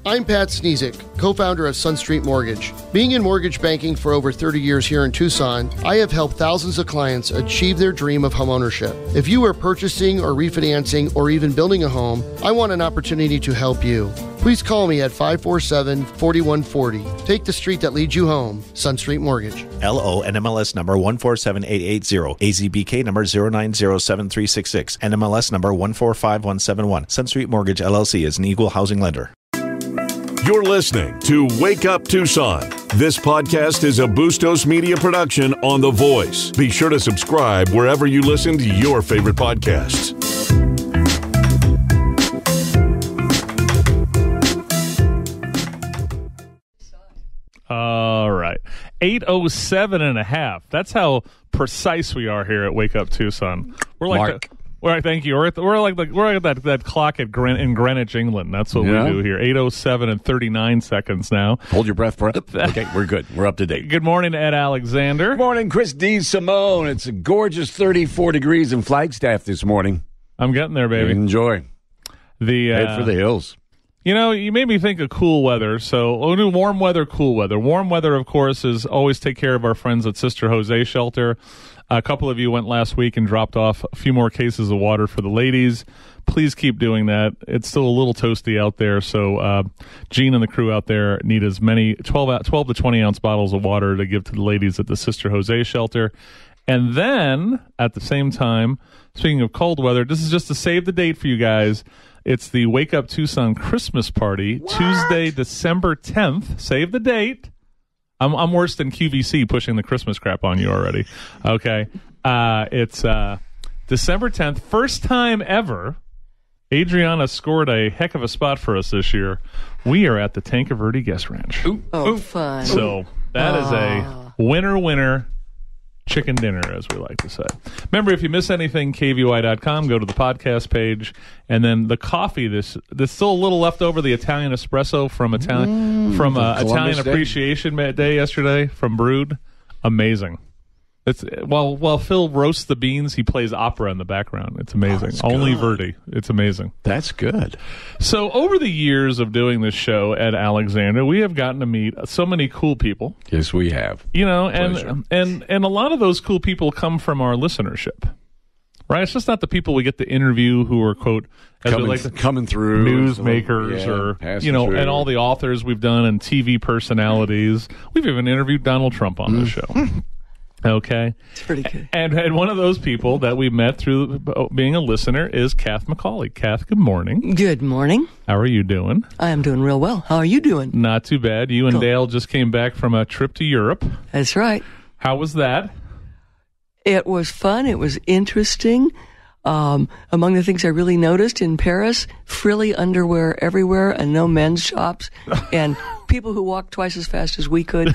I'm Pat Sneezik, co-founder of Sun Street Mortgage. Being in mortgage banking for over 30 years here in Tucson, I have helped thousands of clients achieve their dream of homeownership. If you are purchasing or refinancing or even building a home, I want an opportunity to help you. Please call me at 547-4140. Take the street that leads you home. Sun Street Mortgage. LO NMLS number 147880. AZBK number 0907366. NMLS number 145171. Sun Street Mortgage LLC is an equal housing lender. You're listening to Wake Up Tucson. This podcast is a Bustos Media production on The Voice. Be sure to subscribe wherever you listen to your favorite podcasts. All right. 8:07.5. That's how precise we are here at Wake Up Tucson. We're like thank you. We're like that clock in Greenwich, England. That's what we do here. 8:07 and 39 seconds now. Hold your breath, Brett. Okay, we're good. We're up to date. Good morning, Ed Alexander. Good morning, Chris D. Simone. It's a gorgeous 34 degrees in Flagstaff this morning. I'm getting there, baby. Enjoy. Head for the hills. You know, you made me think of cool weather. So, we'll do warm weather, cool weather. Warm weather, of course, is always take care of our friends at Sister Jose Shelter. A couple of you went last week and dropped off a few more cases of water for the ladies. Please keep doing that. It's still a little toasty out there, so Gene and the crew out there need as many 12 to 20-ounce bottles of water to give to the ladies at the Sister Jose Shelter. And then, at the same time, speaking of cold weather, this is just to save the date for you guys. It's the Wake Up Tucson Christmas Party, Tuesday, December 10th. Save the date. I'm worse than QVC pushing the Christmas crap on you already. Okay. It's December 10th. First time ever. Adriana scored a heck of a spot for us this year. We are at the Tanque Verde Guest Ranch. Fun. So that is a winner chicken dinner, as we like to say. Remember, if you miss anything, KVOI.com, go to the podcast page, and then the coffee. There's still a little left over, the Italian espresso from Italian Appreciation Day yesterday from Brewed. Amazing. It's while Phil roasts the beans, he plays opera in the background. It's amazing. Only Verdi. It's amazing. That's good. So over the years of doing this show at Alexander, we have gotten to meet so many cool people. Yes, we have. You know, and a lot of those cool people come from our listenership. Right? It's just not the people we get to interview who are, quote, coming through, newsmakers or, and all the authors we've done and TV personalities. We've even interviewed Donald Trump on this show. Okay. It's pretty good. And one of those people that we met through being a listener is Kath Macaulay. Kath, good morning. Good morning. How are you doing? I am doing real well. How are you doing? Not too bad. You and Dale just came back from a trip to Europe. That's right. How was that? It was fun. It was interesting. Among the things I really noticed in Paris, frilly underwear everywhere and no men's shops and people who walked twice as fast as we could.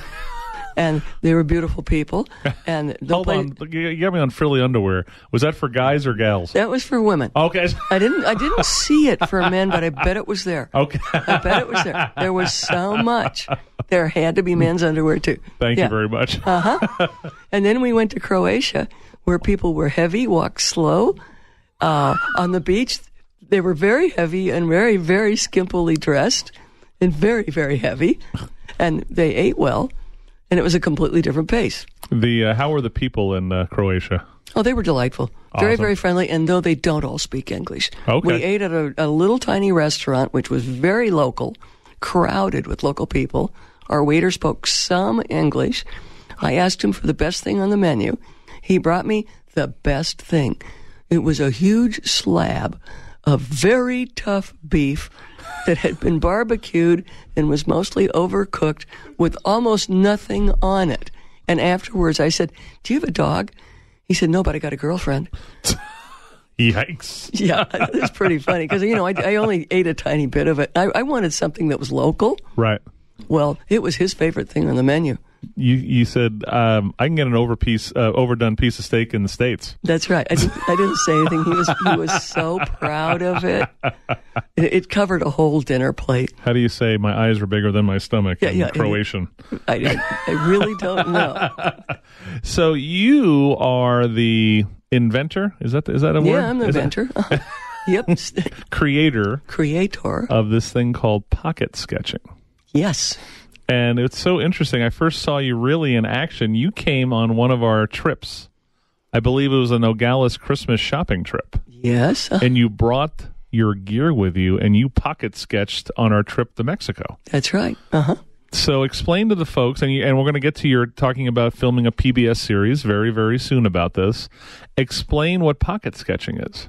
And they were beautiful people. And Hold on, you got me on frilly underwear. Was that for guys or gals? That was for women. Okay. I didn't see it for men, but I bet it was there. Okay. I bet it was there. There was so much. There had to be men's underwear too. Thank you very much. And then we went to Croatia, where people were heavy, walked slow. On the beach, they were very heavy and very, very skimpily dressed, and very, very heavy. And they ate well. And it was a completely different pace. How were the people in Croatia? Oh, they were delightful. Awesome. Very, very friendly, and though they don't all speak English. Okay. We ate at a little tiny restaurant, which was very local, crowded with local people. Our waiter spoke some English. I asked him for the best thing on the menu. He brought me the best thing. It was a huge slab of very tough beef that had been barbecued and was mostly overcooked with almost nothing on it. And afterwards I said, "Do you have a dog?" He said, "No, but I got a girlfriend." Yikes. Yeah, it's pretty funny because, I only ate a tiny bit of it. I wanted something that was local. Right. Well, it was his favorite thing on the menu. You said, I can get an overdone piece of steak in the States. That's right. I didn't say anything. He was so proud of it. It covered a whole dinner plate. How do you say my eyes are bigger than my stomach in Croatian? I really don't know. So you are the inventor? Is that a word? Yeah, I'm the inventor. Yep. Creator of this thing called pocket sketching. Yes. And it's so interesting. I first saw you really in action. You came on one of our trips. I believe it was a Nogales Christmas shopping trip. Yes. And you brought your gear with you, and you pocket sketched on our trip to Mexico. That's right. Uh-huh. So explain to the folks, and we're going to get to your talking about filming a PBS series very, very soon about this. Explain what pocket sketching is.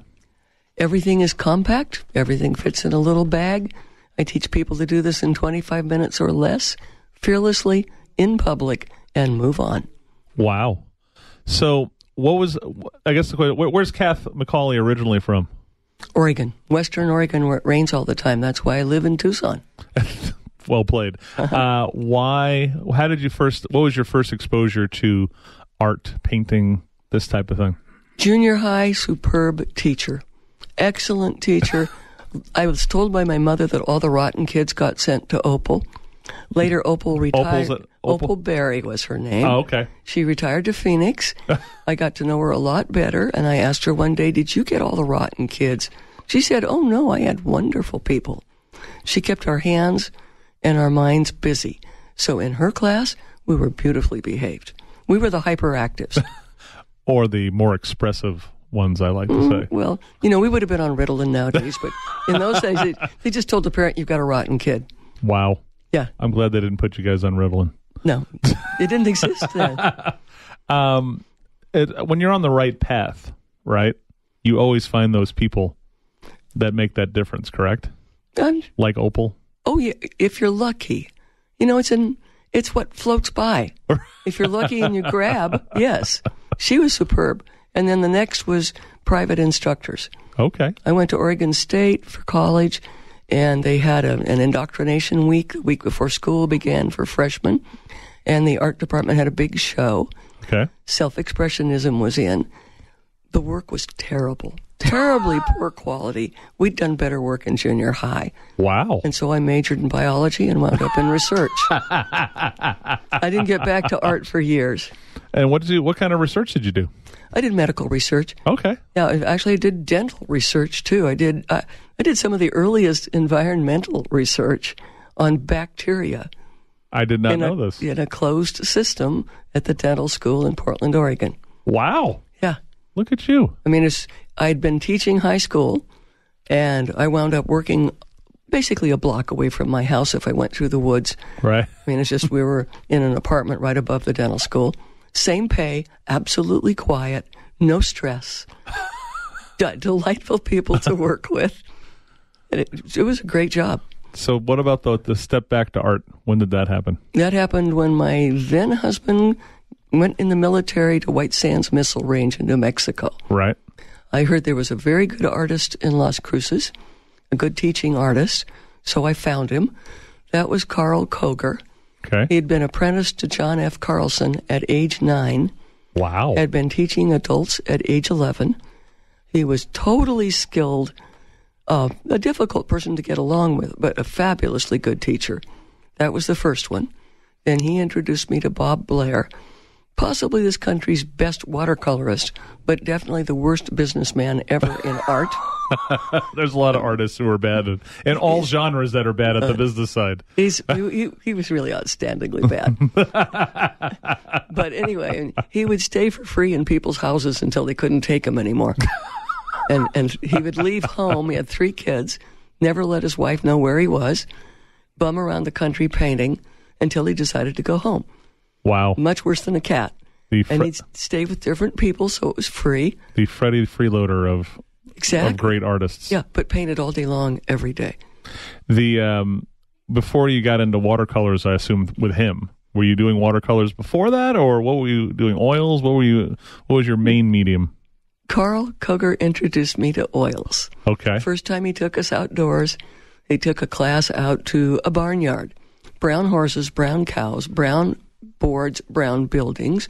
Everything is compact. Everything fits in a little bag. I teach people to do this in 25 minutes or less, fearlessly, in public, and move on. Wow. So what was, I guess, the question, where's Kath Macaulay originally from? Oregon. Western Oregon, where it rains all the time. That's why I live in Tucson. Well played. What was your first exposure to art, painting, this type of thing? Junior high, superb teacher. Excellent teacher. I was told by my mother that all the rotten kids got sent to Opal. Later, Opal retired. Opal Berry was her name. Oh, okay. She retired to Phoenix. I got to know her a lot better, and I asked her one day, did you get all the rotten kids? She said, oh, no, I had wonderful people. She kept our hands and our minds busy. So in her class, we were beautifully behaved. We were the hyperactives. Or the more expressive ones, I like to say. Well, we would have been on Ritalin nowadays, but in those days, they just told the parent, you've got a rotten kid. Wow. Yeah. I'm glad they didn't put you guys on Ritalin. No, it didn't exist then. When you're on the right path, right, you always find those people that make that difference, correct? Like Opal? Oh, yeah, if you're lucky. It's what floats by. If you're lucky and you grab, yes. She was superb. And then the next was private instructors. Okay. I went to Oregon State for college, and they had an indoctrination week, the week before school began for freshmen, and the art department had a big show. Okay. Self-expressionism was in. The work was terrible, terribly poor quality. We'd done better work in junior high. Wow. And so I majored in biology and wound up in research. I didn't get back to art for years. And what kind of research did you do? I did medical research. Okay. Yeah, actually I did dental research too. I did some of the earliest environmental research on bacteria. I did not know this. In a closed system at the dental school in Portland, Oregon. Wow. Yeah. Look at you. I mean, I'd been teaching high school, and I wound up working basically a block away from my house if I went through the woods. Right. I mean, it's just we were in an apartment right above the dental school. Same pay, absolutely quiet, no stress, delightful people to work with. And it was a great job. So what about the step back to art? When did that happen? That happened when my then husband went in the military to White Sands Missile Range in New Mexico. Right. I heard there was a very good artist in Las Cruces, a good teaching artist, so I found him. That was Carl Koger. Okay. He had been apprenticed to John F. Carlson at age 9. Wow. Had been teaching adults at age 11. He was totally skilled, a difficult person to get along with, but a fabulously good teacher. That was the first one. Then he introduced me to Bob Blair, possibly this country's best watercolorist, but definitely the worst businessman ever in art. There's a lot of artists who are bad in all genres that are bad at the business side. He was really outstandingly bad. But anyway, he would stay for free in people's houses until they couldn't take him anymore. And he would leave home. He had 3 kids, never let his wife know where he was, bum around the country painting until he decided to go home. Wow. Much worse than a cat. And he'd stay with different people, so it was free. The Freddie Freeloader of great artists. Yeah, but painted all day long, every day. Before you got into watercolors, I assume with him, were you doing watercolors before that, or what were you doing? Oils? What was your main medium? Carl Koger introduced me to oils. Okay. First time he took us outdoors, he took a class out to a barnyard. Brown horses, brown cows, brown boards, brown buildings,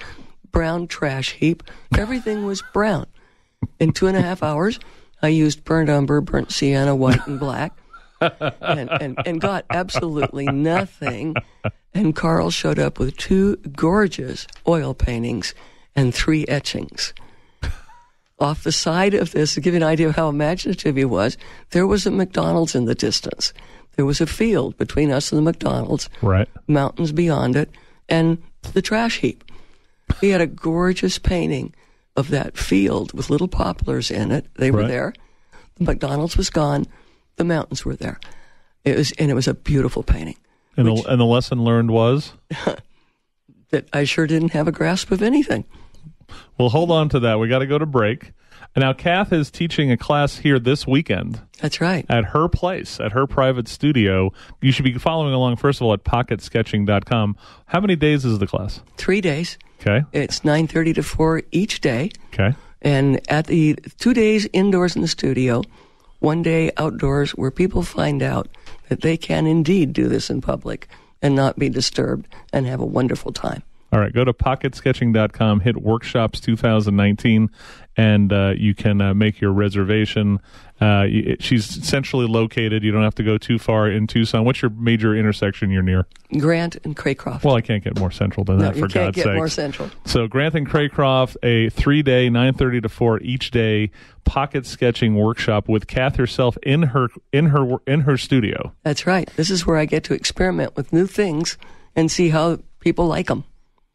brown trash heap. Everything was brown. In 2.5 hours, I used burnt umber, burnt sienna, white, and black, and got absolutely nothing. And Carl showed up with 2 gorgeous oil paintings and 3 etchings. off the side of this, to give you an idea of how imaginative he was, there was a McDonald's in the distance. There was a field between us and the McDonald's, Right. mountains beyond it, and the trash heap. He had a gorgeous painting of that field with little poplars in it. They were Right. there. The McDonald's was gone. The mountains were there. It was a beautiful painting. And the lesson learned was? That I sure didn't have a grasp of anything. Well, hold on to that. We got to go to break. And now Kath is teaching a class here this weekend That's right. at her place, at her private studio. You should be following along, first of all, at pocketsketching.com. How many days is the class? 3 days. Okay. It's 9:30 to 4 each day. Okay. And at the 2 days indoors in the studio, 1 day outdoors, where people find out that they can indeed do this in public and not be disturbed and have a wonderful time. All right. Go to pocketsketching.com, hit Workshops 2019, and you can make your reservation. She's centrally located. You don't have to go too far in Tucson. What's your major intersection you're near? Grant and Craycroft. Well, I can't get more central than that, you for can't God's get sake. more central. So Grant and Craycroft, a 3-day, 9:30 to 4 each day pocket sketching workshop with Kath herself in her studio. That's right. This is where I get to experiment with new things and see how people like them.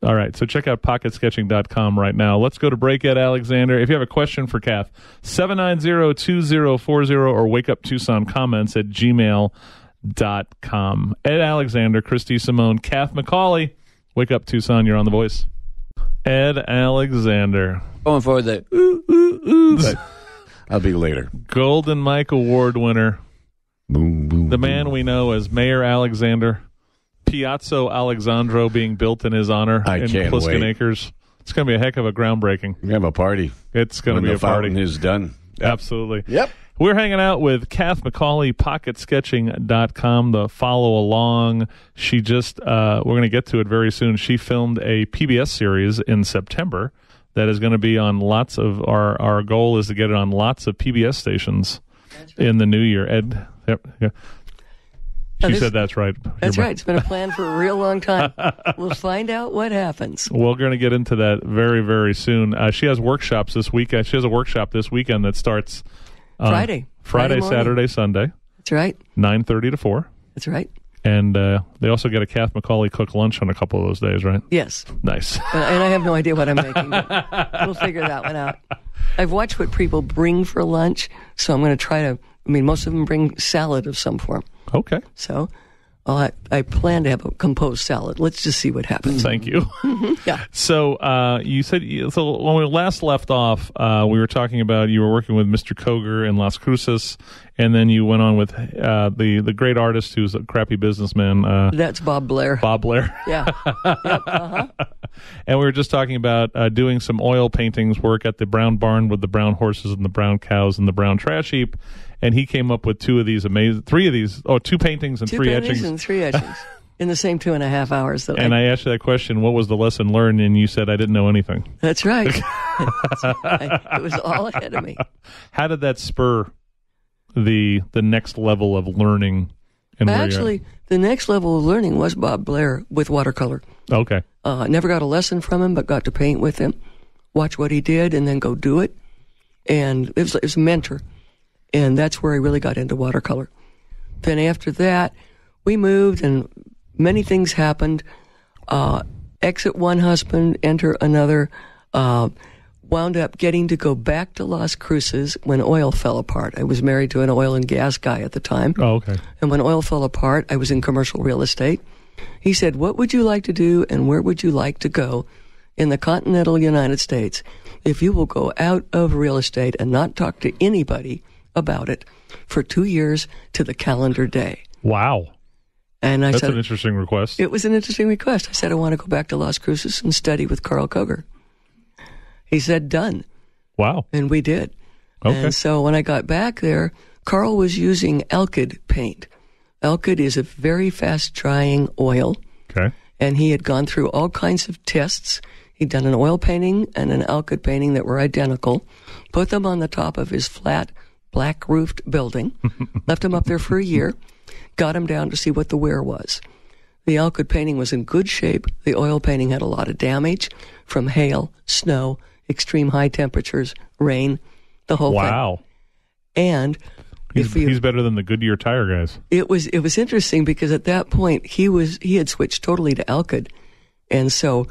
All right, so check out pocketsketching.com right now. Let's go to break, Ed Alexander. If you have a question for Kath, 790-2040 or wakeuptucsoncomments@gmail.com. Ed Alexander, Christy Simone, Kath Macaulay. Wake Up Tucson, you're on The Voice. Ed Alexander. Going for the ooh, but I'll be later. Golden Mike Award winner. Boom, boom. The man we know as Mayor Alexander. Piazza Alexandro being built in his honor in can't Pliskin wait. Acres. It's going to be a heck of a groundbreaking. We have a party. It's going to when be the a party. fountain is done. Yep. Absolutely. Yep. We're hanging out with Kath Macaulay, pocketsketching.com, the follow along. She just, we're going to get to it very soon. She filmed a PBS series in September that is going to be on lots of, our goal is to get it on lots of PBS stations in the new year. Ed, yep. Yeah. She said that's right. That's right. It's been a plan for a real long time. We'll find out what happens. We're going to get into that very, very soon. She has workshops this weekend. She has a workshop this weekend that starts Friday, Saturday, Sunday. That's right. 9:30 to 4. That's right. And they also get a Kath Macaulay cook lunch on a couple of those days, right? Yes. Nice. And I have no idea what I'm making. But we'll figure that one out. I've watched what people bring for lunch, so I'm going to try to. Most of them bring salad of some form. Okay. So I plan to have a composed salad. Let's just see what happens. Thank you. Yeah. So you said, so when we last left off, we were talking about you were working with Mr. Koger in Las Cruces, and then you went on with the great artist who's a crappy businessman. That's Bob Blair. Bob Blair. Yeah. Yep, uh-huh. And we were just talking about doing some oil paintings work at the brown barn with the brown horses and the brown cows and the brown trash heap. And he came up with two paintings and three etchings. And 3 etchings in the same 2.5 hours. I asked you that question, what was the lesson learned? And you said, I didn't know anything. That's right. It was all ahead of me. How did that spur the next level of learning? And Actually, the next level of learning was Bob Blair with watercolor. Okay. Never got a lesson from him, but got to paint with him, watch what he did, and then go do it. And it was a mentor. And that's where I really got into watercolor. Then after that, we moved and many things happened. Exit one husband, enter another. Wound up getting to go back to Las Cruces when oil fell apart. I was married to an oil and gas guy at the time. Oh, okay. And when oil fell apart, I was in commercial real estate. He said, what would you like to do and where would you like to go in the continental United States if you will go out of real estate and not talk to anybody about it for 2 years to the calendar day? Wow. And I That's said, an interesting request. It was an interesting request. I said, I want to go back to Las Cruces and study with Carl Koger. He said, done. Wow. And we did. Okay. And so when I got back there, Carl was using Alkyd paint. Alkyd is a very fast-drying oil. Okay. And he had gone through all kinds of tests. He'd done an oil painting and an Alkyd painting that were identical, put them on the top of his flat, black-roofed building, left him up there for a year, got him down to see what the wear was. The Alkyd painting was in good shape. The oil painting had a lot of damage from hail, snow, extreme high temperatures, rain, the whole thing. Wow. And he's better than the Goodyear tire guys. It was interesting because at that point he had switched totally to alkyd, and so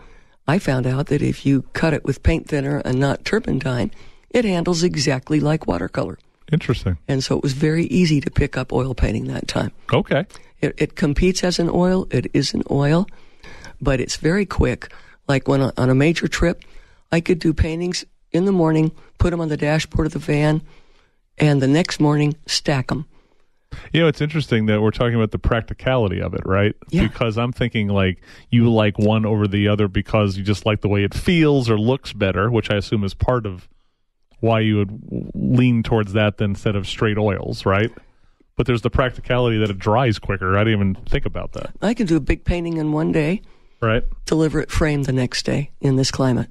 I found out that if you cut it with paint thinner and not turpentine, it handles exactly like watercolor. Interesting. And so it was very easy to pick up oil painting that time. Okay. It competes as an oil. It is an oil, but it's very quick. Like when on a major trip, I could do paintings in the morning, put them on the dashboard of the van, and the next morning stack them. It's interesting that we're talking about the practicality of it, right? Yeah. Because I'm thinking like you like one over the other because you just like the way it feels or looks better, which I assume is part of why you would lean towards that instead of straight oils, right? But there's the practicality that it dries quicker. I didn't even think about that. I can do a big painting in one day, right? Deliver it framed the next day in this climate.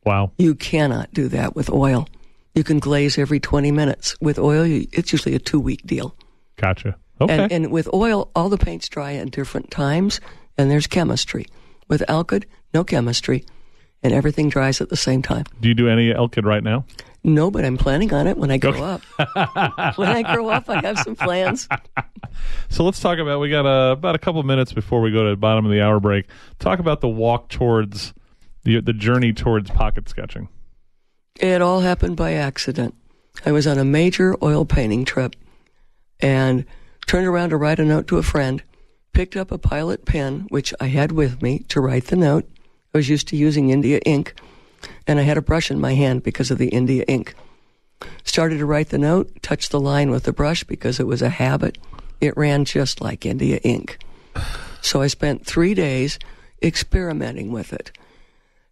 Wow. You cannot do that with oil. You can glaze every 20 minutes. With oil, it's usually a 2-week deal. Gotcha. Okay. And with oil, all the paints dry at different times, and there's chemistry. With alkyd, no chemistry, and everything dries at the same time. Do you do any alkyd right now? No, but I'm planning on it when I grow up. When I grow up, I have some plans. So let's talk about, we got about a couple minutes before we go to the bottom of the hour break. Talk about the walk towards, the journey towards pocket sketching. It all happened by accident. I was on a major oil painting trip and turned around to write a note to a friend, picked up a Pilot pen, which I had with me to write the note. I was used to using India ink, and I had a brush in my hand because of the India ink. Started to write the note, touched the line with the brush because it was a habit. It ran just like India ink. So I spent 3 days experimenting with it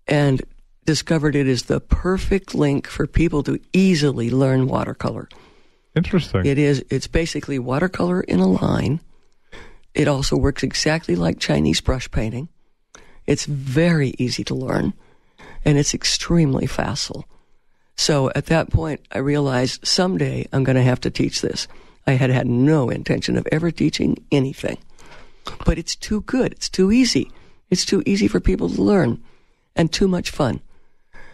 and discovered it is the perfect link for people to easily learn watercolor. Interesting. It's basically watercolor in a line. It also works exactly like Chinese brush painting. It's very easy to learn, and it's extremely facile. So at that point, I realized someday I'm going to have to teach this. I had no intention of ever teaching anything. But it's too good. It's too easy. It's too easy for people to learn, and too much fun.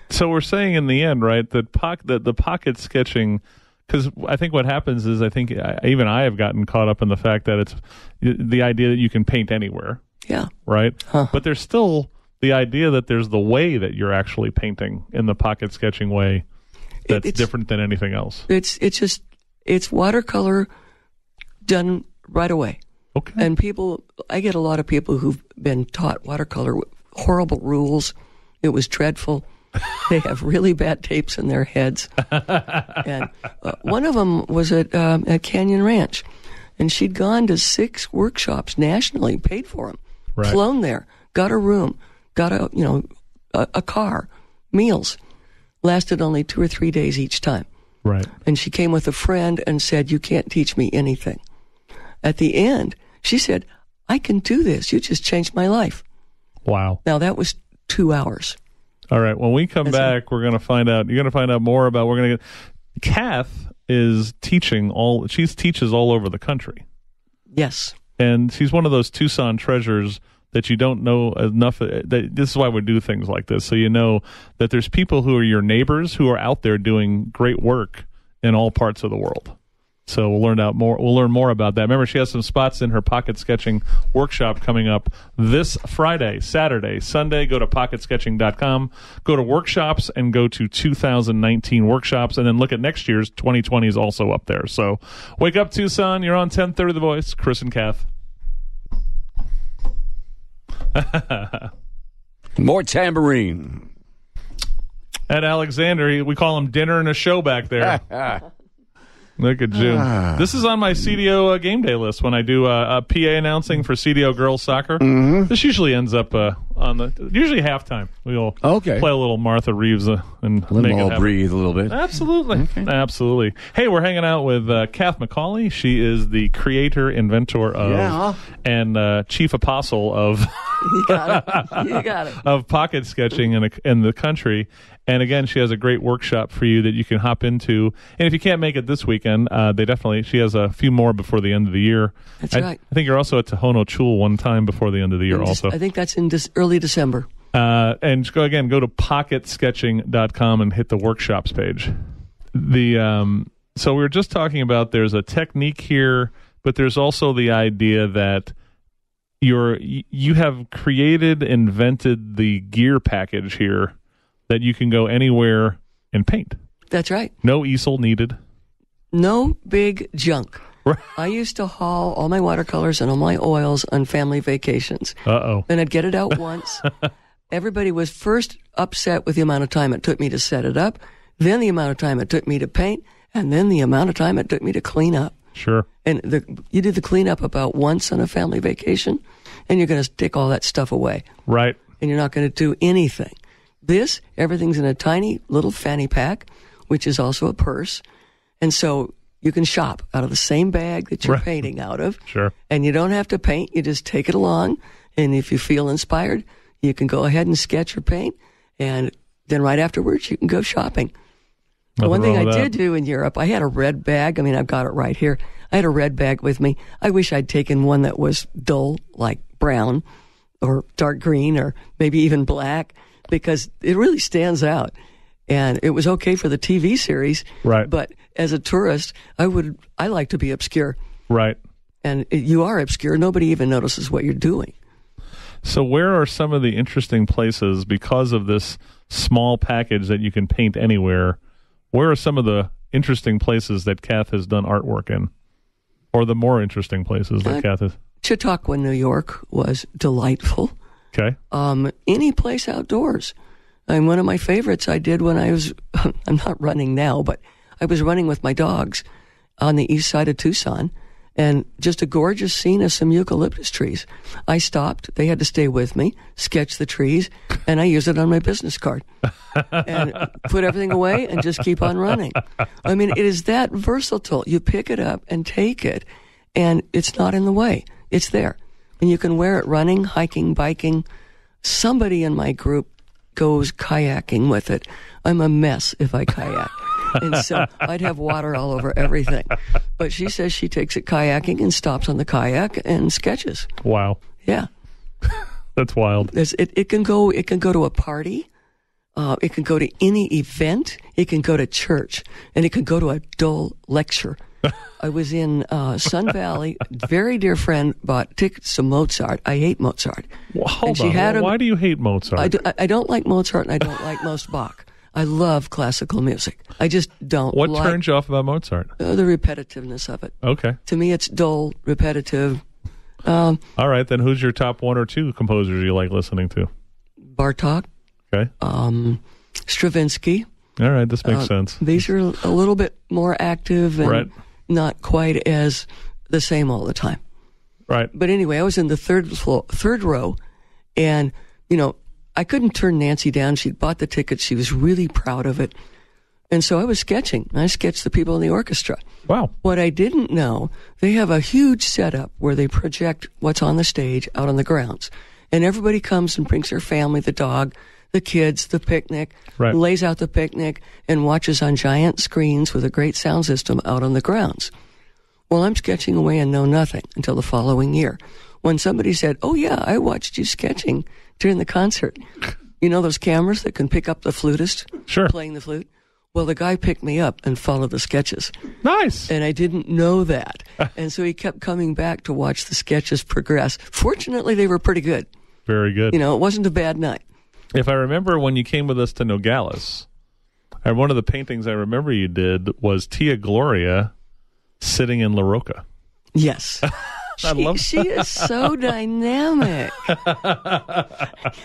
So we're saying in the end, right, that the pocket sketching, because I think what happens is I have gotten caught up in the fact that it's the idea that you can paint anywhere. Yeah. Right? Huh. But there's still the idea that there's the way that you're actually painting in the pocket sketching way that's different than anything else. It's watercolor done right away. Okay. And I get a lot of people who've been taught watercolor with horrible rules. It was dreadful. They have really bad tapes in their heads. And one of them was at Canyon Ranch, and she'd gone to 6 workshops nationally, paid for them, right. Flown there, got a room, got a car, meals. Lasted only 2 or 3 days each time. Right. And she came with a friend and said, "You can't teach me anything." At the end, she said, "I can do this. You just changed my life." Wow. Now that was 2 hours. All right. When we come back, we're going to find out. You're going to find out more about. We're going to get. Kath is teaching She teaches all over the country. Yes. And she's one of those Tucson treasures that you don't know enough. This is why we do things like this, so you know that there's people who are your neighbors who are out there doing great work in all parts of the world. So we'll learn more about that. Remember, she has some spots in her pocket sketching workshop coming up this Friday, Saturday, Sunday. Go to pocketsketching.com, go to workshops, and go to 2019 workshops, and then look at next year's 2020 is also up there. So wake up, Tucson. You're on 1030 The Voice. Chris and Kath. More tambourine. At Alexander, we call him dinner and a show back there. Look at June. This is on my CDO game day list when I do a PA announcing for CDO girls soccer. Mm-hmm. This usually ends up usually halftime. We'll play a little Martha Reeves and make it happen. Breathe a little bit. Absolutely. Okay. Absolutely. Hey, we're hanging out with Kath Macaulay. She is the creator, inventor of, and chief apostle of You got it. of pocket sketching in the country. And again, she has a great workshop for you that you can hop into. And if you can't make it this weekend, she has a few more before the end of the year. That's right. I think you're also at Tohono Chul one time before the end of the year also. I think that's in early December. And go to pocketsketching.com and hit the workshops page. So we were just talking about there's a technique here, but there's also the idea that you have invented the gear package here that you can go anywhere and paint. That's right. No easel needed. No big junk. I used to haul all my watercolors and all my oils on family vacations. Uh-oh. And I'd get it out once. Everybody was first upset with the amount of time it took me to set it up, then the amount of time it took me to paint, and then the amount of time it took me to clean up. Sure. And you do the cleanup about once on a family vacation, and you're going to stick all that stuff away. Right. And you're not going to do anything. Everything's in a tiny little fanny pack, which is also a purse. And so you can shop out of the same bag that you're painting out of. Sure. And you don't have to paint. You just take it along. And if you feel inspired, you can go ahead and sketch or paint. And then right afterwards, you can go shopping. One thing I did do in Europe, I had a red bag. I mean, I've got it right here. I had a red bag with me. I wish I'd taken one that was dull, like brown or dark green or maybe even black, because it really stands out. And it was okay for the TV series. Right. But as a tourist, I like to be obscure. Right. And you are obscure. Nobody even notices what you're doing. So where are some of the interesting places, because of this small package that you can paint anywhere, where are some of the interesting places that Kath has done artwork in? Or the more interesting places that Kath has? Chautauqua, New York was delightful. Okay. Any place outdoors. And one of my favorites I did when I was, I'm not running now, but I was running with my dogs on the east side of Tucson, and just a gorgeous scene of some eucalyptus trees. I stopped. They had to stay with me, sketch the trees, and I used it on my business card. And put everything away and just keep on running. I mean, it is that versatile. You pick it up and take it, and it's not in the way. It's there. And you can wear it running, hiking, biking. Somebody in my group goes kayaking with it. I'm a mess if I kayak. And so I'd have water all over everything. But she says she takes it kayaking and stops on the kayak and sketches. Wow. Yeah. That's wild. It can go to a party. It can go to any event. It can go to church. And it can go to a dull lecture. I was in Sun Valley. Very dear friend bought tickets to Mozart. I hate Mozart. Well, hold on. Why do you hate Mozart? I don't like Mozart, and I don't like most Bach. I love classical music. I just don't What turns you off about Mozart? The repetitiveness of it. Okay. To me, it's dull, repetitive. All right, then who's your top one or two composers you like listening to? Bartók. Okay. Stravinsky. All right, this makes sense. These are a little bit more active and not quite as the same all the time. Right. But anyway, I was in the third row, and, I couldn't turn Nancy down. She'd bought the ticket. She was really proud of it. And so I was sketching. I sketched the people in the orchestra. Wow. What I didn't know, they have a huge setup where they project what's on the stage out on the grounds. And everybody comes and brings their family, the dog, the kids, the picnic, lays out the picnic, and watches on giant screens with a great sound system out on the grounds. Well, I'm sketching away and know nothing until the following year, when somebody said, "Oh, yeah, I watched you sketching during the concert." You know those cameras that can pick up the flutist playing the flute? Well, the guy picked me up and followed the sketches. Nice. And I didn't know that. And so he kept coming back to watch the sketches progress. Fortunately, they were pretty good. Very good. It wasn't a bad night. If I remember when you came with us to Nogales, one of the paintings I remember you did was Tia Gloria sitting in La Rocca. Yes. She is so dynamic.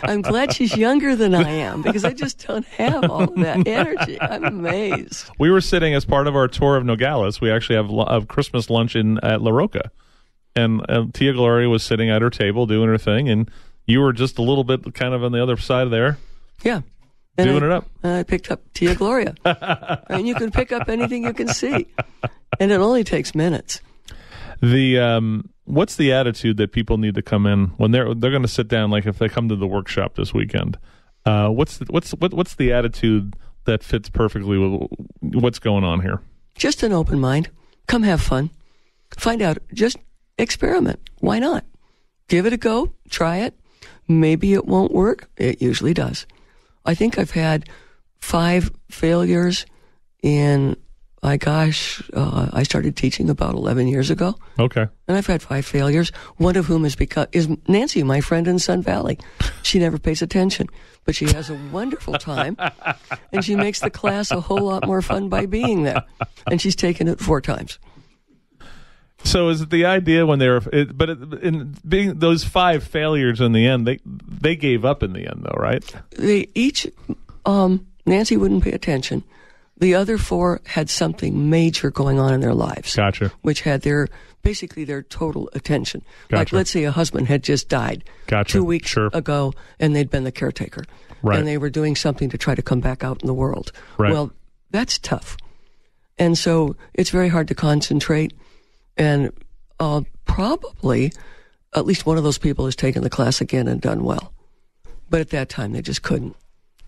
I'm glad she's younger than I am, because I just don't have all of that energy. I'm amazed. We were sitting as part of our tour of Nogales. We actually have a Christmas lunch at La Rocca. And Tia Gloria was sitting at her table doing her thing, and you were just a little bit kind of on the other side of there. Yeah. Doing it up. I picked up Tia Gloria. And you can pick up anything you can see. And it only takes minutes. What's the attitude that people need to come in when they're going to sit down? Like if they come to the workshop this weekend, what's the attitude that fits perfectly with what's going on here? Just an open mind. Come have fun. Find out. Just experiment. Why not? Give it a go. Try it. maybe it won't work. It usually does. I think I've had 5 failures in, I started teaching about 11 years ago. Okay. And I've had 5 failures, one of whom is Nancy, my friend in Sun Valley. She never pays attention, but she has a wonderful time, and she makes the class a whole lot more fun by being there. And she's taken it 4 times. So is it the idea when in being those 5 failures in the end, they gave up in the end though, right? They each, Nancy wouldn't pay attention. The other 4 had something major going on in their lives. Gotcha. Which had basically their total attention. Gotcha. Like, let's say a husband had just died Gotcha. 2 weeks ago, and they'd been the caretaker. Right. And they were doing something to try to come back out in the world. Right. Well, that's tough. And so it's very hard to concentrate. And probably at least one of those people has taken the class again and done well. But at that time, they just couldn't.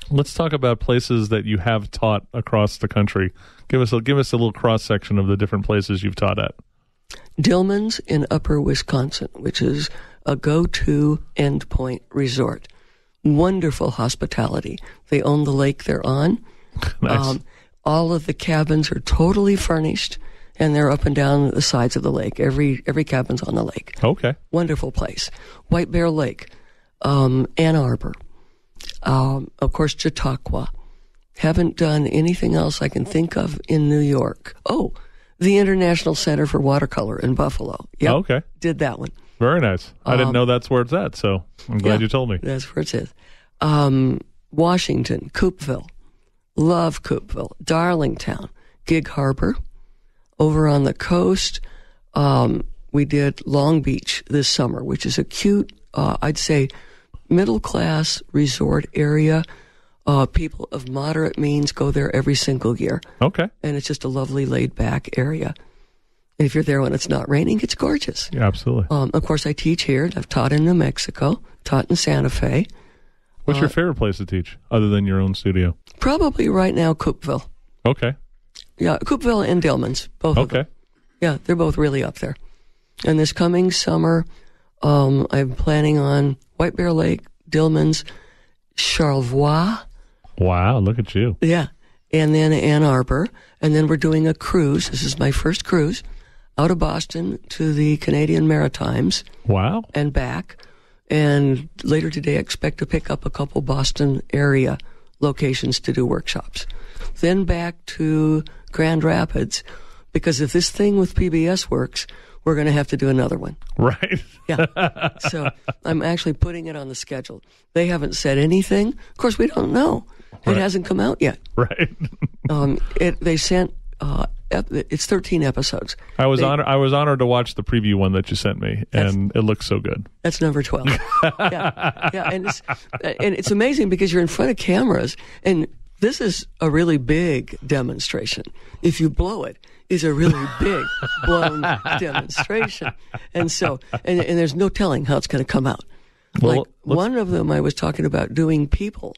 Let's talk about places that you have taught across the country. Give us a little cross section of the different places you've taught at. Dillman's in Upper Wisconsin, which is a go-to endpoint resort. Wonderful hospitality. They own the lake they're on. Nice. All of the cabins are totally furnished, and they're up and down the sides of the lake. Every cabin's on the lake. Okay. Wonderful place. White Bear Lake, Ann Arbor. Of course, Chautauqua. Haven't done anything else I can think of in New York. Oh, the International Center for Watercolor in Buffalo. Yep, Okay. did that one. Very nice. I didn't know that's where it's at, so I'm glad you told me. That's where it is. Washington, Coopville. Love Coopville. Darlington, Gig Harbor. Over on the coast, we did Long Beach this summer, which is a cute, I'd say, middle-class resort area. People of moderate means go there every single year. Okay. And it's just a lovely laid-back area. And if you're there when it's not raining, it's gorgeous. Yeah, absolutely. Of course, I teach here. I've taught in New Mexico, taught in Santa Fe. What's your favorite place to teach, other than your own studio? Probably right now, Coopville. Okay. Yeah, Coopville and Dillman's, both of them. Yeah, they're both really up there. And this coming summer, I'm planning on White Bear Lake, Dillman's, Charlevoix. Wow, look at you. Yeah. And then Ann Arbor. And then we're doing a cruise. This is my first cruise out of Boston to the Canadian Maritimes. Wow. And back. And later today, I expect to pick up a couple Boston area locations to do workshops. Then back to Grand Rapids, because if this thing with PBS works, we're going to have to do another one. Right. Yeah. So I'm actually putting it on the schedule. They haven't said anything. Of course, we don't know. It hasn't come out yet. Right. They sent. It's 13 episodes. I was honored to watch the preview one that you sent me, and it looks so good. That's number 12. Yeah, and it's amazing because you're in front of cameras, and this is a really big demonstration. If you blow it, is a really big blown demonstration, and so and there's no telling how it's going to come out. Well, one of them, I was talking about doing people.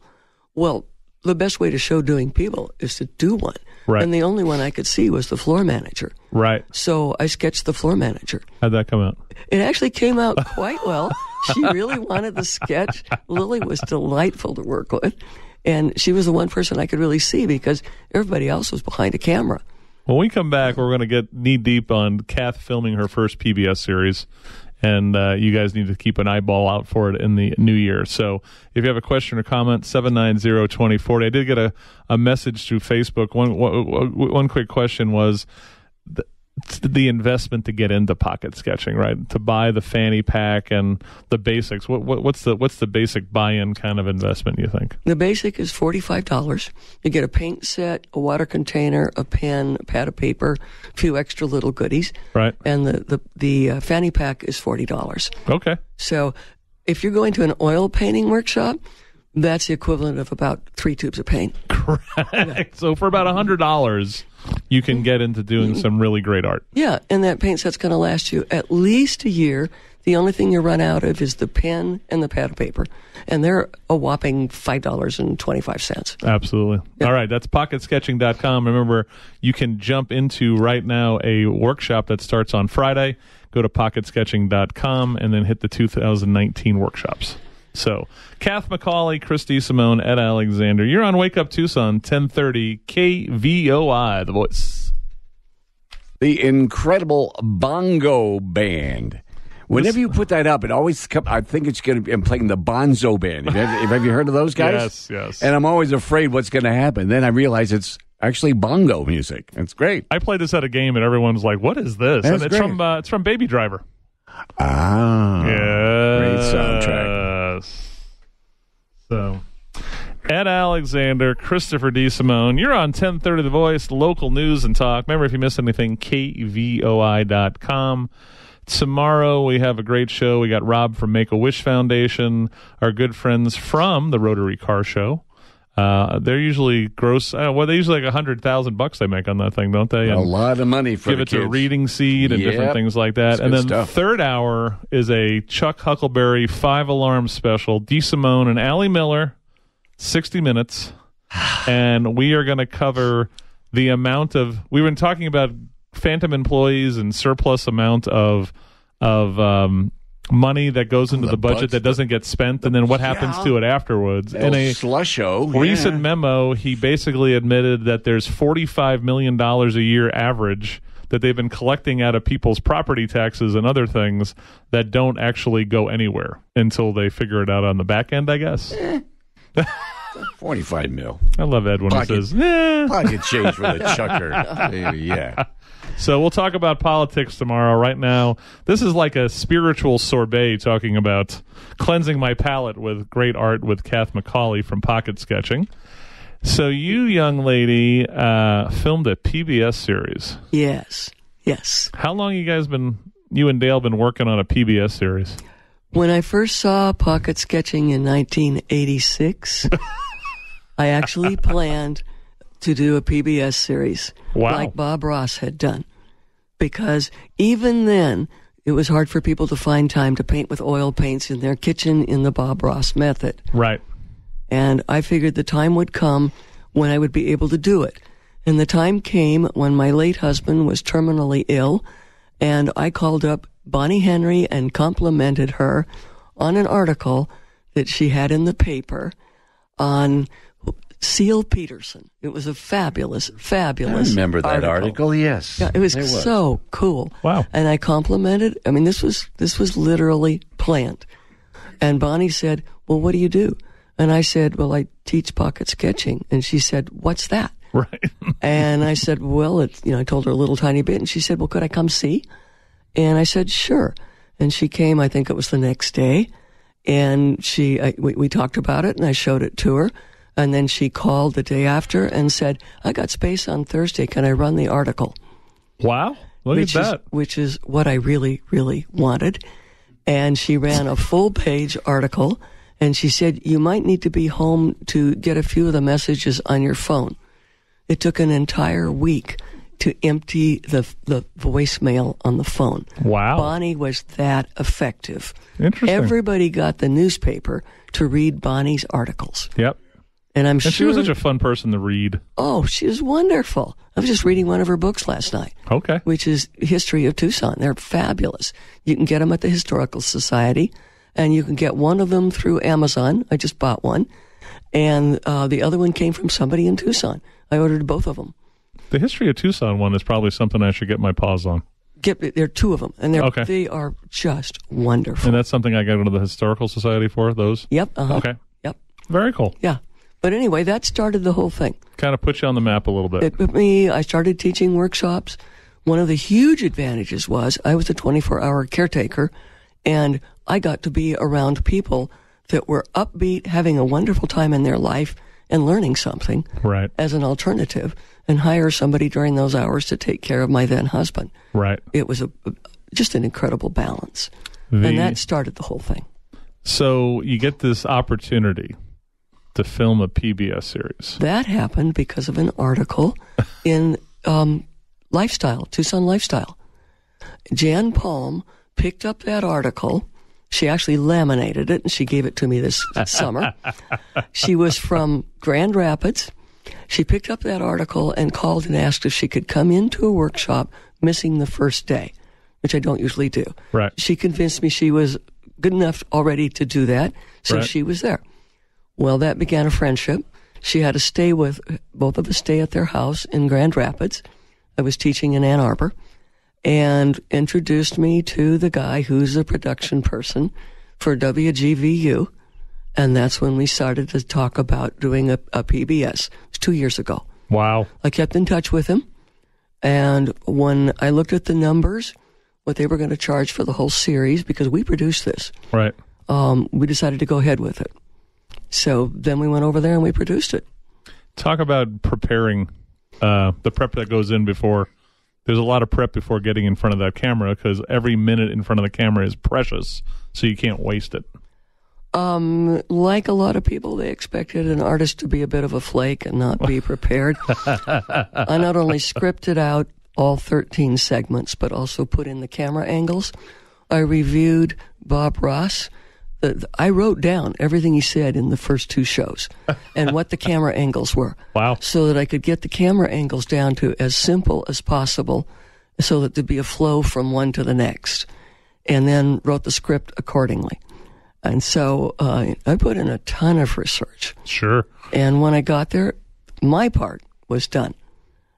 Well, the best way to show doing people is to do one. Right. And the only one I could see was the floor manager. Right. So I sketched the floor manager. How'd that come out? It actually came out quite well. She really wanted the sketch. Lily was delightful to work with. And she was the one person I could really see because everybody else was behind a camera. When we come back, we're going to get knee-deep on Kath filming her first PBS series. And you guys need to keep an eyeball out for it in the new year. So if you have a question or comment, 790-2040. I did get a message through Facebook. One quick question was the investment to get into pocket sketching, right? To buy the fanny pack and the basics. What's the basic buy-in kind of investment, you think? The basic is $45. You get a paint set, a water container, a pen, a pad of paper, a few extra little goodies. Right. And the fanny pack is $40. Okay. So if you're going to an oil painting workshop, that's the equivalent of about 3 tubes of paint. Correct. Yeah. So for about $100, you can get into doing some really great art. Yeah, and that paint set's going to last you at least a year. The only thing you run out of is the pen and the pad of paper, and they're a whopping $5.25. Absolutely. Yeah. All right, that's pocketsketching.com. Remember, you can jump into right now a workshop that starts on Friday. Go to pocketsketching.com and then hit the 2019 workshops. So, Kath Macaulay, Christy Simone, Ed Alexander. You're on Wake Up Tucson, 1030 KVOI, The Voice. The Incredible Bongo Band. Whenever you put that up, it always comes. I think it's going to be. I'm playing the Bonzo Band. Have you heard of those guys? Yes. And I'm always afraid what's going to happen. Then I realize it's actually bongo music. It's great. I played this at a game, and everyone's like, "What is this?" That's and it's from Baby Driver. Great soundtrack. So, Ed Alexander, Christopher D. Simone, you're on 1030 The Voice, local news and talk. Remember, if you missed anything, kvoi.com. Tomorrow we have a great show. We got Rob from Make-A-Wish Foundation, our good friends from the Rotary Car Show. They're usually gross. They usually like $100,000 they make on that thing, don't they? And a lot of money for give the it kids. to Reading Seed and different things like that. That's and then stuff. Third hour is a Chuck Huckleberry 5-alarm special. D. Simone and Allie Miller, 60 minutes, and we are going to cover the amount of. We've been talking about phantom employees and surplus amount of money that goes into the budget that doesn't get spent, and then what happens to it afterwards. In a slusho recent memo, he basically admitted that there's $45 million a year average that they've been collecting out of people's property taxes and other things that don't actually go anywhere until they figure it out on the back end, I guess. 45 mil. I love Ed when he says, pocket change for the chucker. Yeah. So we'll talk about politics tomorrow. Right now, this is like a spiritual sorbet talking about cleansing my palate with great art with Kath Macaulay from Pocket Sketching. So you, young lady, filmed a PBS series. Yes. How long you and Dale been working on a PBS series? When I first saw Pocket Sketching in 1986, I actually planned to do a PBS series like Bob Ross had done. Because even then, it was hard for people to find time to paint with oil paints in their kitchen in the Bob Ross method. Right. And I figured the time would come when I would be able to do it. And the time came when my late husband was terminally ill, and I called up Bonnie Henry and complimented her on an article that she had in the paper on Seal Peterson. It was a fabulous I remember that article, yes. Yeah, it was so cool. Wow. And I complimented, this was literally planned. And Bonnie said, well, what do you do? And I said, well, I teach pocket sketching. And she said, what's that? Right. And I said, well, I told her a little tiny bit. And she said, well, could I come see? And I said, sure. And she came, I think it was the next day. And we talked about it, and I showed it to her. And then she called the day after and said, I got space on Thursday. Can I run the article? Wow. Look at that. Which is what I really, really wanted. And she ran a full-page article, and she said, you might need to be home to get a few of the messages on your phone. It took an entire week to empty the voicemail on the phone. Wow. Bonnie was that effective. Interesting. Everybody got the newspaper to read Bonnie's articles. Yep. And I'm sure she was such a fun person to read. Oh, she was wonderful. I was just reading one of her books last night. Okay. Which is History of Tucson. They're fabulous. You can get them at the Historical Society, and you can get one of them through Amazon. I just bought one. And the other one came from somebody in Tucson. I ordered both of them. The History of Tucson one is probably something I should get my paws on. There are two of them, and they are just wonderful. And that's something I got into the Historical Society for, those? Yep. Okay. Yep. Very cool. Yeah. But anyway, that started the whole thing. Kind of put you on the map a little bit. It put me, I started teaching workshops. One of the huge advantages was I was a 24-hour caretaker, and I got to be around people that were upbeat, having a wonderful time in their life, and learning something as an alternative, and hire somebody during those hours to take care of my then husband. Right. It was just an incredible balance. And that started the whole thing. So you get this opportunity to film a PBS series. That happened because of an article in Lifestyle, Tucson Lifestyle. Jan Palm picked up that article. She actually laminated it, and she gave it to me this summer. She was from Grand Rapids. She picked up that article and called and asked if she could come into a workshop missing the first day, which I don't usually do. Right. She convinced me she was good enough already to do that, so Right. she was there. Well, that began a friendship. She had to stay with, both of us stay at their house in Grand Rapids. I was teaching in Ann Arbor, and introduced me to the guy who's the production person for WGVU. And that's when we started to talk about doing a PBS. It was 2 years ago. Wow. I kept in touch with him. And when I looked at the numbers, what they were going to charge for the whole series, because we produced this, Right. we decided to go ahead with it. So then we went over there and we produced it. Talk about preparing, the prep that goes in before. There's a lot of prep before getting in front of that camera, because every minute in front of the camera is precious, so you can't waste it. Like a lot of people, they expected an artist to be a bit of a flake and not be prepared. I not only scripted out all 13 segments, but also put in the camera angles. I reviewed Bob Ross. I wrote down everything he said in the first 2 shows and what the camera angles were. Wow. So that I could get the camera angles down to as simple as possible so that there'd be a flow from one to the next. And then wrote the script accordingly. And so I put in a ton of research. Sure. And when I got there, my part was done.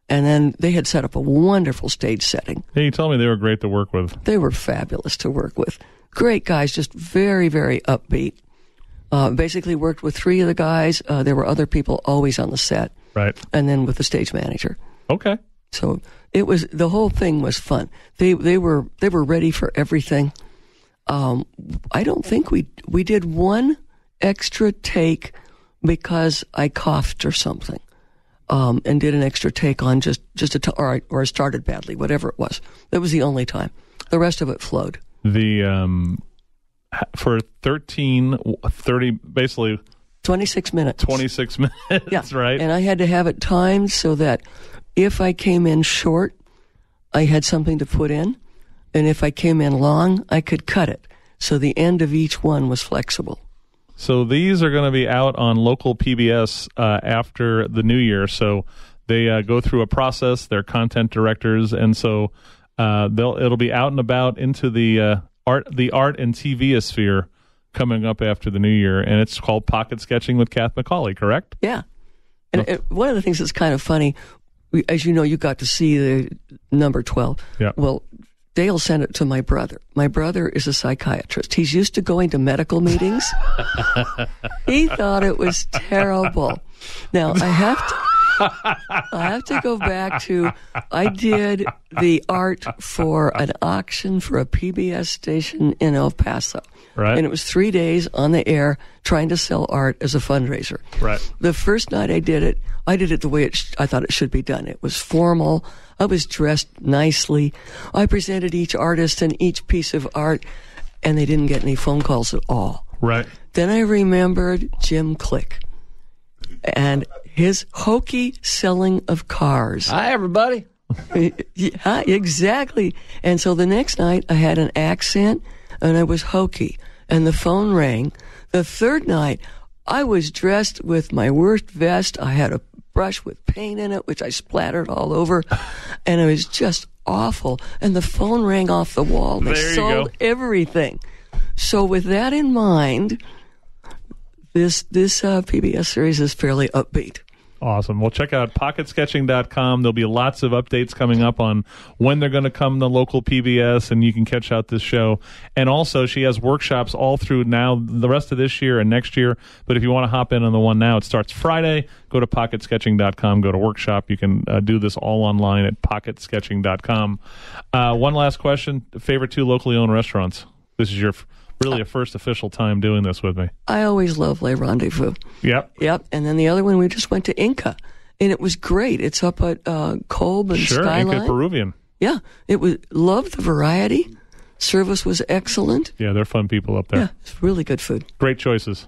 And then they had set up a wonderful stage setting. Hey, you told me they were great to work with. They were fabulous to work with. Great guys, just very, very upbeat. Basically worked with 3 of the guys. There were other people always on the set. Right. And then with the stage manager. Okay. So it was, the whole thing was fun. They were ready for everything. I don't think we did one extra take because I coughed or something, and did an extra take on or I started badly, whatever it was. That was the only time. The rest of it flowed. For 30, basically 26 minutes. 26 minutes, Yeah. right? And I had to have it timed so that if I came in short, I had something to put in. And if I came in long, I could cut it. So the end of each one was flexible. So these are going to be out on local PBS after the new year. So they go through a process. They're content directors, and so it'll be out and about into the art and TV sphere coming up after the new year. And it's called Pocket Sketching with Kath Macaulay, correct? Yeah. And one of the things that's kind of funny, as you know, you got to see the number 12. Yeah. Well, Dale sent it to my brother. My brother is a psychiatrist. He's used to going to medical meetings. He thought it was terrible. Now, I have to go back to, I did the art for an auction for a PBS station in El Paso. Right. And it was 3 days on the air trying to sell art as a fundraiser. Right. The first night I did it the way I thought it should be done. It was formal. I was dressed nicely. I presented each artist and each piece of art, and they didn't get any phone calls at all. Right. Then I remembered Jim Click and his hokey selling of cars. Hi, everybody. Yeah, exactly. And so the next night I had an accent and I was hokey, and the phone rang. The third night I was dressed with my worst vest. I had a brush with paint in it, which I splattered all over, and it was just awful. And the phone rang off the wall. They sold everything. So with that in mind, this PBS series is fairly upbeat. Awesome. Well, check out pocketsketching.com. There'll be lots of updates coming up on when they're going to come to local PBS, and you can catch out this show. And also, she has workshops all through now, the rest of this year and next year. But if you want to hop in on the one now, it starts Friday. Go to pocketsketching.com, go to workshop. You can do this all online at pocketsketching.com. One last question. Favorite 2 locally owned restaurants? This is your really a first official time doing this with me. I always love Le Rendezvous. Yep. And then the other one, we just went to Inca, and it was great. It's up at Kolb and Skyline. Inca Peruvian. Yeah, loved the variety. Service was excellent. Yeah, they're fun people up there. Yeah, it's really good food. Great choices.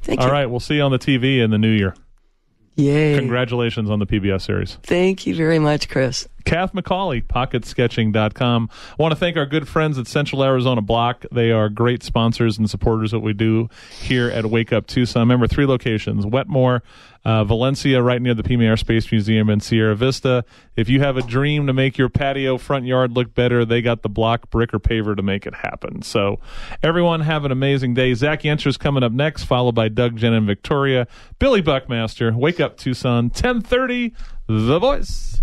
Thank you. All right, we'll see you on the TV in the new year. Yay. Congratulations on the PBS series. Thank you very much, Chris. Kath Macaulay, pocketsketching.com. I want to thank our good friends at Central Arizona Block. They are great sponsors and supporters of what we do here at Wake Up Tucson. Remember, 3 locations, Wetmore, Valencia, right near the PBS Space Museum, in Sierra Vista. If you have a dream to make your patio front yard look better, they got the block, brick, or paver to make it happen. So everyone have an amazing day. Zach Yencher's coming up next, followed by Doug, Jen, and Victoria. Billy Buckmaster, Wake Up Tucson, 10:30, The Voice.